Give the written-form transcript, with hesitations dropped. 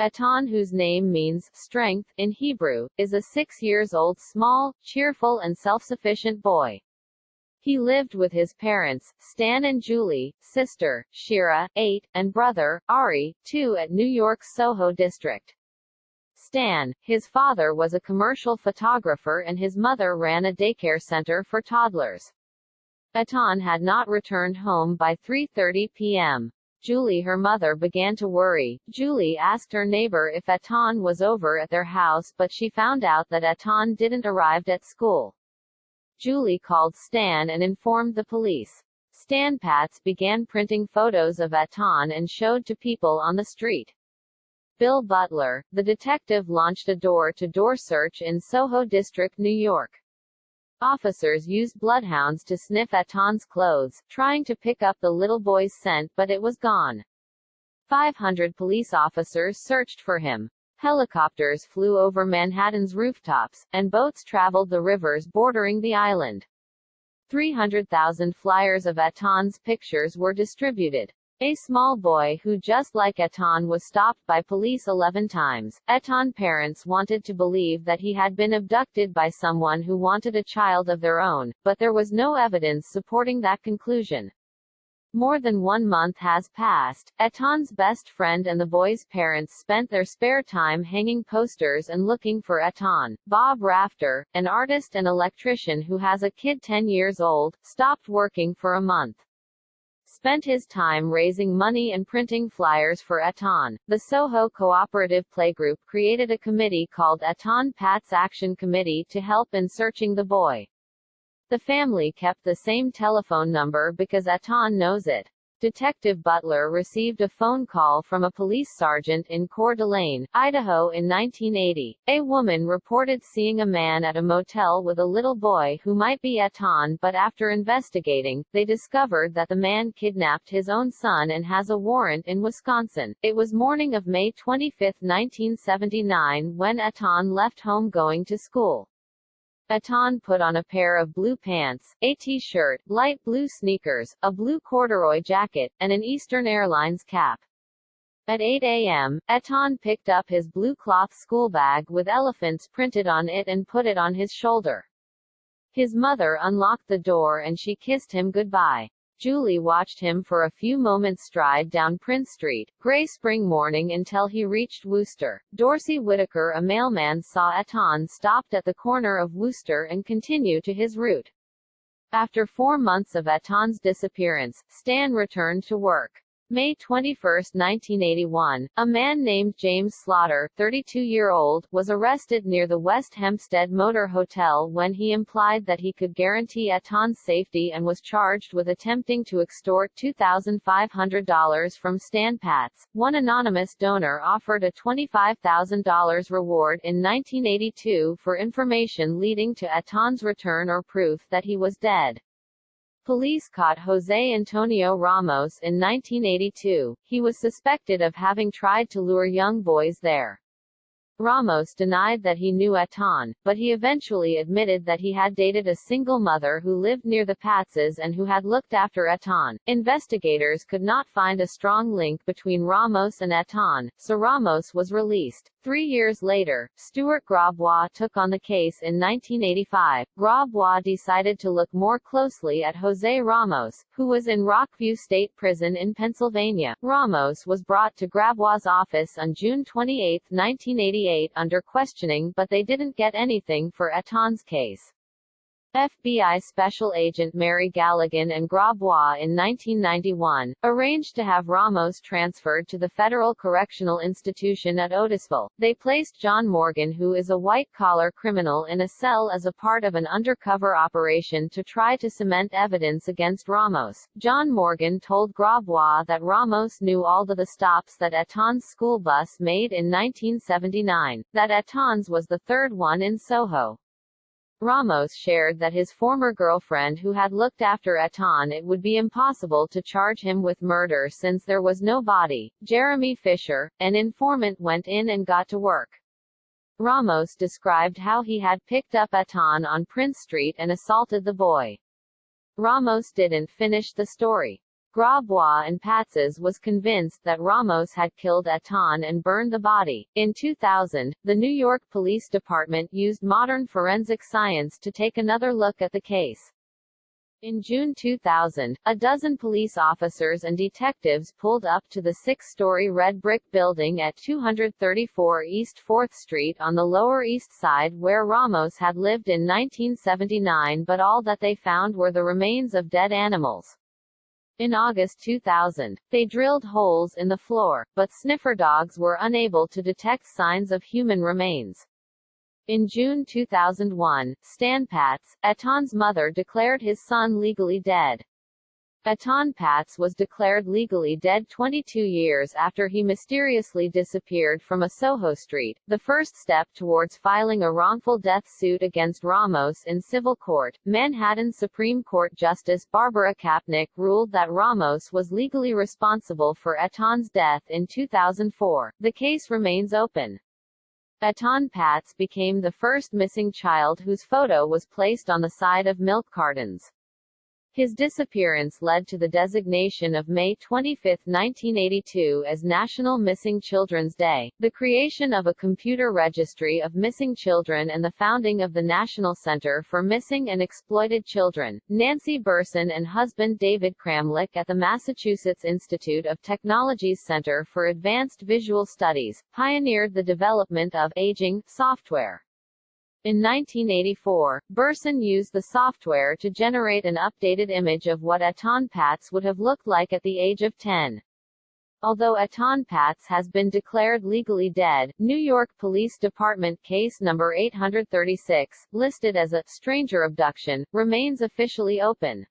Atan, whose name means strength in Hebrew, is a 6-year-old small, cheerful and self-sufficient boy. He lived with his parents, Stan and Julie, sister, Shira, 8, and brother, Ari, 2 at New York's Soho district. Stan, his father was a commercial photographer and his mother ran a daycare center for toddlers. Atan had not returned home by 3:30 p.m. Julie, her mother, began to worry. Julie asked her neighbor if Atan was over at their house, but she found out that Atan didn't arrive at school. Julie called Stan and informed the police. Stan Pats began printing photos of Atan and showed to people on the street. Bill Butler, the detective, launched a door-to-door search in Soho District, New York. Officers used bloodhounds to sniff Atan's clothes, trying to pick up the little boy's scent, but it was gone. 500 police officers searched for him. Helicopters flew over Manhattan's rooftops, and boats traveled the rivers bordering the island. 300,000 flyers of Atan's pictures were distributed. A small boy who, just like Atan, was stopped by police 11 times. Atan parents wanted to believe that he had been abducted by someone who wanted a child of their own, but there was no evidence supporting that conclusion. More than 1 month has passed. Atan's best friend and the boy's parents spent their spare time hanging posters and looking for Atan. Bob Rafter, an artist and electrician who has a kid 10 years old, stopped working for a month. Spent his time raising money and printing flyers for Atan. The Soho Cooperative Playgroup created a committee called Atan Pats Action Committee to help in searching the boy. The family kept the same telephone number because Atan knows it. Detective Butler received a phone call from a police sergeant in Coeur d'Alene, Idaho in 1980. A woman reported seeing a man at a motel with a little boy who might be Atan, but after investigating, they discovered that the man kidnapped his own son and has a warrant in Wisconsin. It was morning of May 25, 1979 when Atan left home going to school. Atan put on a pair of blue pants, a t-shirt, light blue sneakers, a blue corduroy jacket, and an Eastern Airlines cap. At 8 a.m., Atan picked up his blue cloth school bag with elephants printed on it and put it on his shoulder. His mother unlocked the door and she kissed him goodbye. Julie watched him for a few moments stride down Prince Street, gray spring morning, until he reached Wooster. Dorsey Whitaker, a mailman, saw Atan stopped at the corner of Wooster and continue to his route. After 4 months of Atan's disappearance, Stan returned to work. May 21, 1981, a man named James Slaughter, 32-year-old, was arrested near the West Hempstead Motor Hotel when he implied that he could guarantee Atan's safety and was charged with attempting to extort $2,500 from Stan Pats. One anonymous donor offered a $25,000 reward in 1982 for information leading to Atan's return or proof that he was dead. Police caught José Antonio Ramos in 1982. He was suspected of having tried to lure young boys there. Ramos denied that he knew Atan, but he eventually admitted that he had dated a single mother who lived near the Patses and who had looked after Atan. Investigators could not find a strong link between Ramos and Atan, so Ramos was released. 3 years later, Stuart Gravois took on the case in 1985. Gravois decided to look more closely at José Ramos, who was in Rockview State Prison in Pennsylvania. Ramos was brought to Gravois' office on June 28, 1988, under questioning, but they didn't get anything for Atan's case. FBI Special Agent Mary Galligan and Gravois in 1991 arranged to have Ramos transferred to the Federal Correctional Institution at Otisville. They placed John Morgan, who is a white-collar criminal, in a cell as a part of an undercover operation to try to cement evidence against Ramos. John Morgan told Gravois that Ramos knew all the stops that Atan's school bus made in 1979, that Atan's was the third one in Soho. Ramos shared that his former girlfriend who had looked after Atan, it would be impossible to charge him with murder since there was no body. Jeremy Fisher, an informant, went in and got to work. Ramos described how he had picked up Atan on Prince Street and assaulted the boy. Ramos didn't finish the story. Gravois and Patzes was convinced that Ramos had killed Etan and burned the body. In 2000, the New York Police Department used modern forensic science to take another look at the case. In June 2000, a dozen police officers and detectives pulled up to the six-story red brick building at 234 East 4th Street on the Lower East Side where Ramos had lived in 1979, but all that they found were the remains of dead animals. In August 2000, they drilled holes in the floor, but sniffer dogs were unable to detect signs of human remains. In June 2001, Stan Patz, Etan's mother, declared his son legally dead. Etan Patz was declared legally dead 22 years after he mysteriously disappeared from a Soho street, the first step towards filing a wrongful death suit against Ramos in civil court. Manhattan Supreme Court Justice Barbara Kapnick ruled that Ramos was legally responsible for Etan's death in 2004. The case remains open. Etan Patz became the first missing child whose photo was placed on the side of milk cartons. His disappearance led to the designation of May 25, 1982 as National Missing Children's Day, the creation of a computer registry of missing children and the founding of the National Center for Missing and Exploited Children. Nancy Burson and husband David Kramlich at the Massachusetts Institute of Technology's Center for Advanced Visual Studies, pioneered the development of aging software. In 1984, Burson used the software to generate an updated image of what Etan Patz would have looked like at the age of 10. Although Etan Patz has been declared legally dead, New York Police Department case number 836, listed as a stranger abduction, remains officially open.